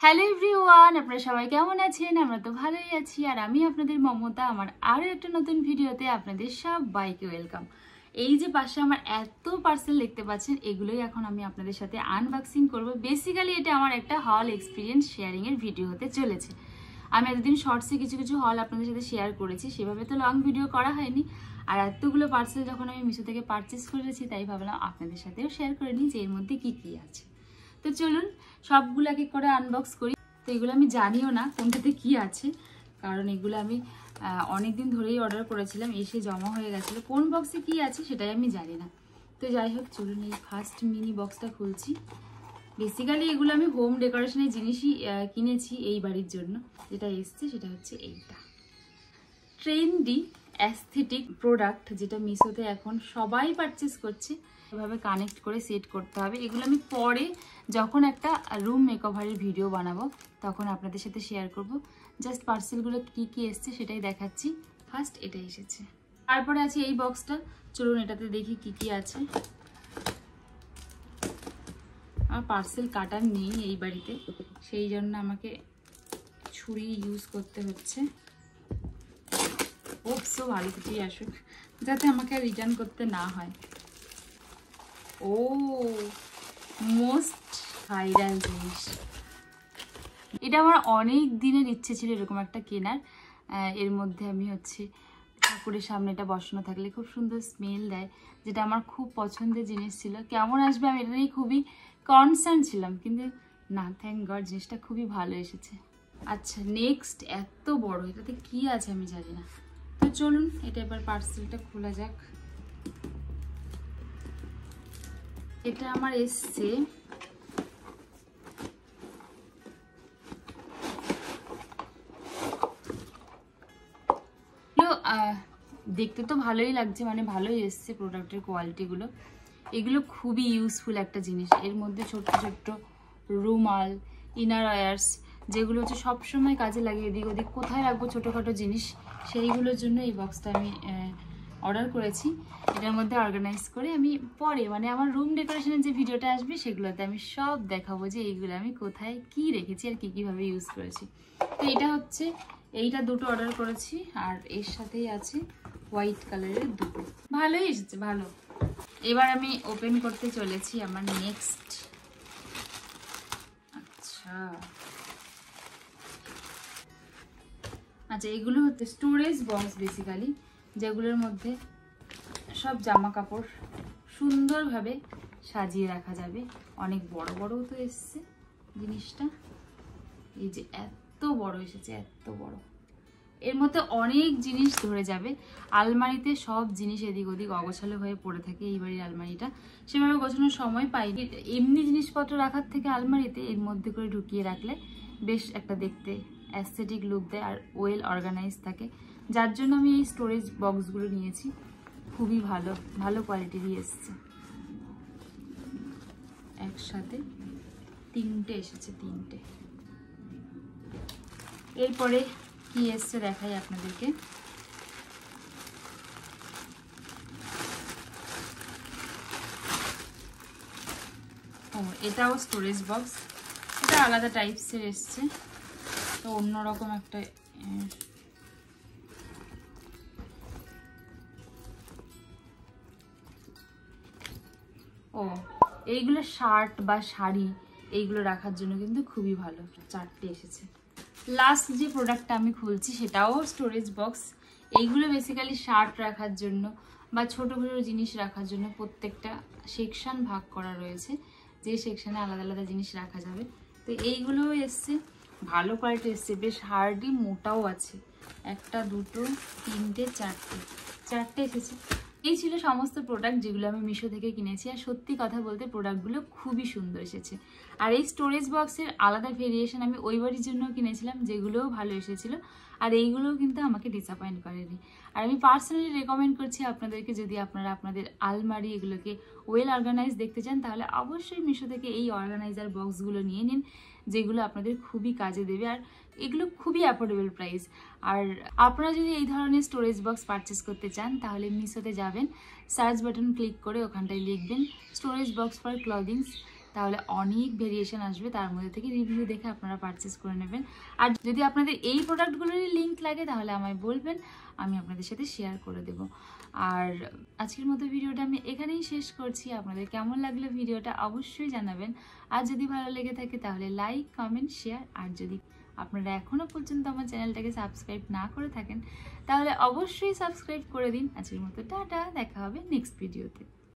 Hello everyone, আপনারা সবাই কেমন আছেন? আমরা তো ভালোই আছি। আর আমি আপনাদের মমতা, আমার আরও একটা নতুন ভিডিওতে আপনাদের সবাইকে ওয়েলকাম। এই যে পাশে আমার এত পার্সেল দেখতে পাচ্ছেন, এগুলোই এখন আমি আপনাদের সাথে আনবক্সিং করব। বেসিক্যালি এটা আমার একটা হল এক্সপিরিয়েন্স শেয়ারিংয়ের ভিডিও হতে চলেছে। আমি এতদিন শর্টসে কিছু কিছু হল আপনাদের সাথে শেয়ার করেছি, সেভাবে তো লং ভিডিও করা হয়নি। আর এতগুলো পার্সেল যখন আমি মিশো থেকে পারচেস করেছি, তাই ভাবলাম আপনাদের সাথেও শেয়ার করে নিই যে এর মধ্যে কী কী আছে। তো চলুন সবগুলো এক এক করে আনবক্স করি। তো এগুলো আমি জানিও না কোনটাতে কি আছে, কারণ এগুলো আমি অনেক দিন ধরেই অর্ডার করেছিলাম, এসে জমা হয়ে গেছিলো। কোন বক্সে কি আছে সেটাই আমি জানি না। তো যাই হোক, চলুন এই ফার্স্ট মিনি বক্সটা খুলছি। বেসিক্যালি এগুলো আমি হোম ডেকোরেশনের জিনিসই কিনেছি এই বাড়ির জন্য। যেটা এসছে সেটা হচ্ছে এইটা ট্রেন্ডি অ্যাস্থেটিক প্রোডাক্ট, যেটা মিশোতে এখন সবাই পারচেস করছে। এভাবে কানেক্ট করে সেট করতে হবে। এগুলো আমি পরে যখন একটা রুম মেকওভারের ভিডিও বানাবো তখন আপনাদের সাথে শেয়ার করব। জাস্ট পার্সেলগুলো কি কি এসছে সেটাই দেখাচ্ছি। ফার্স্ট এটা এসেছে, তারপরে আছে এই বক্সটা। চলুন এটাতে দেখি কি কি আছে। আমার পার্সেল কাটার নেই এই বাড়িতে, সেই জন্য আমাকে ছুরি ইউজ করতে হচ্ছে। ওপসও ভালো কিছুই আসুক, যাতে আমাকে রিটার্ন করতে না হয়। ও মোস্ট ভাইরাল জিনিস, এটা আমার অনেক দিনের ইচ্ছে ছিল এরকম একটা কেনার। এর মধ্যে আমি ঠাকুরের সামনে এটা বসানো থাকলে খুব সুন্দর স্মেল দেয়, যেটা আমার খুব পছন্দের জিনিস ছিল। কেমন আসবে আমি এটা নিয়ে খুবই কনসার্ন ছিলাম, কিন্তু না, থ্যাংক গড জিনিসটা খুবই ভালো এসেছে। আচ্ছা, নেক্সট এত বড়, এটাতে কি আছে আমি জানি না। তো চলুন এটা এবার পার্সেলটা খোলা যাক। এটা আমার এসছে দেখতে তো ভালোই লাগছে, মানে ভালোই এসছে প্রোডাক্টের কোয়ালিটিগুলো। এগুলো খুবই ইউজফুল একটা জিনিস। এর মধ্যে ছোট্ট ছোট্ট রুমাল, ইনার ওয়্যার্স, যেগুলো সবসময় কাজে লাগে। এদিক ওদিক কোথায় রাখবো ছোটোখাটো জিনিস, সেইগুলোর জন্য এই বক্সটা আমি অর্ডার করেছি। এটার মধ্যে অর্গানাইজ করে আমি পরে, মানে আমার রুম ডেকোরেশনের যে ভিডিওটা আসবে সেগুলোতে আমি সব দেখাবো যে এইগুলো আমি কোথায় কি রেখেছি আর কীভাবে ইউজ করেছি। তো এটা এইটা দুটো অর্ডার করেছি, আর এর সাথেই আছে হোয়াইট কালারের দুটো। ভালোই এসেছে, ভালো। এবার আমি ওপেন করতে চলেছি আমার নেক্সট। আচ্ছা, এগুলো হচ্ছে স্টোরেজ বক্স বেসিক্যালি, যেগুলোর মধ্যে সব জামা কাপড় সুন্দরভাবে সাজিয়ে রাখা যাবে। অনেক বড় বড়ও তো এসছে জিনিসটা। এই যে এত বড় এসেছে, এত বড়। এর মধ্যে অনেক জিনিস ধরে যাবে। আলমারিতে সব জিনিস এদিক ওদিক অগোছালো হয়ে পড়ে থাকে এই বাড়ির আলমারিটা, সেভাবে গোছানোর সময় পাইনি। এমনি জিনিসপত্র রাখার থেকে আলমারিতে এর মধ্যে করে ঢুকিয়ে রাখলে বেশ একটা দেখতে অ্যাস্থেটিক লুক দেয় আর ওয়েল অর্গানাইজ থাকে, যার জন্য আমি এই স্টোরেজ বক্সগুলো নিয়েছি। খুবই ভালো ভালো কোয়ালিটিরই এসছে। একসাথে তিনটে এসেছে, তিনটে। এরপরে কি এসছে দেখাই আপনাদেরকে। ও, এটাও স্টোরেজ বক্স। এটা আলাদা টাইপসের এসছে, তো অন্যরকম একটা। ও, এইগুলো শার্ট বা শাড়ি এইগুলো রাখার জন্য কিন্তু খুবই ভালো। চারটে এসেছে। লাস্ট যে প্রোডাক্টটা আমি খুলছি সেটাও স্টোরেজ বক্স। এইগুলো বেসিক্যালি শার্ট রাখার জন্য বা ছোটো ছোটো জিনিস রাখার জন্য প্রত্যেকটা সেকশন ভাগ করা রয়েছে, যে সেকশনে আলাদা আলাদা জিনিস রাখা যাবে। তো এইগুলোও এসছে, ভালো কোয়ালিটি এসছে, বেশ হার্ডি, মোটাও আছে। একটা, দুটো, তিনটে, চারটে এসেছে। এই ছিল সমস্ত প্রোডাক্ট যেগুলো আমি মিশো থেকে কিনেছি। আর সত্যি কথা বলতে প্রোডাক্টগুলো খুবই সুন্দর এসেছে। আর এই স্টোরেজ বক্সের আলাদা ভেরিয়েশন আমি ওই বাড়ির জন্য কিনেছিলাম, যেগুলোও ভালো এসেছিলো। আর এইগুলোও কিন্তু আমাকে ডিসঅ্যাপয়েন্ট করেনি। আর আমি পার্সোনালি রেকমেন্ড করছি আপনাদেরকে, যদি আপনারা আপনাদের আলমারি এগুলোকে ওয়েল অর্গানাইজ দেখতে চান, তাহলে অবশ্যই মিশো থেকে এই অর্গানাইজার বক্সগুলো নিয়ে নিন, যেগুলো আপনাদের খুবই কাজে দেবে। আর এগুলো খুবই অ্যাফোর্ডেবল প্রাইস। আর আপনারা যদি এই ধরনের স্টোরেজ বক্স পারচেস করতে চান, তাহলে মিশোতে যাবেন, সার্চ বাটন ক্লিক করে ওখানটায় লিখবেন স্টোরেজ বক্স ফর ক্লদিংস, তাহলে অনেক ভেরিয়েশন আসবে, তার মধ্যে থেকে রিভিউ দেখে আপনারা পারচেস করে নেবেন। আর যদি আপনাদের এই প্রোডাক্টগুলোরই লিঙ্ক লাগে তাহলে আমায় বলবেন, আমি আপনাদের সাথে শেয়ার করে দেব। আর আজকের মতো ভিডিওটা আমি এখানেই শেষ করছি। আপনাদের কেমন লাগলো ভিডিওটা অবশ্যই জানাবেন। আর যদি ভালো লেগে থাকে তাহলে লাইক, কমেন্ট, শেয়ার। আর যদি আপনারা এখনও পর্যন্ত আমার চ্যানেলটাকে সাবস্ক্রাইব না করে থাকেন তাহলে অবশ্যই সাবস্ক্রাইব করে দিন। আজকের মতো টাটা, দেখা হবে নেক্সট ভিডিওতে।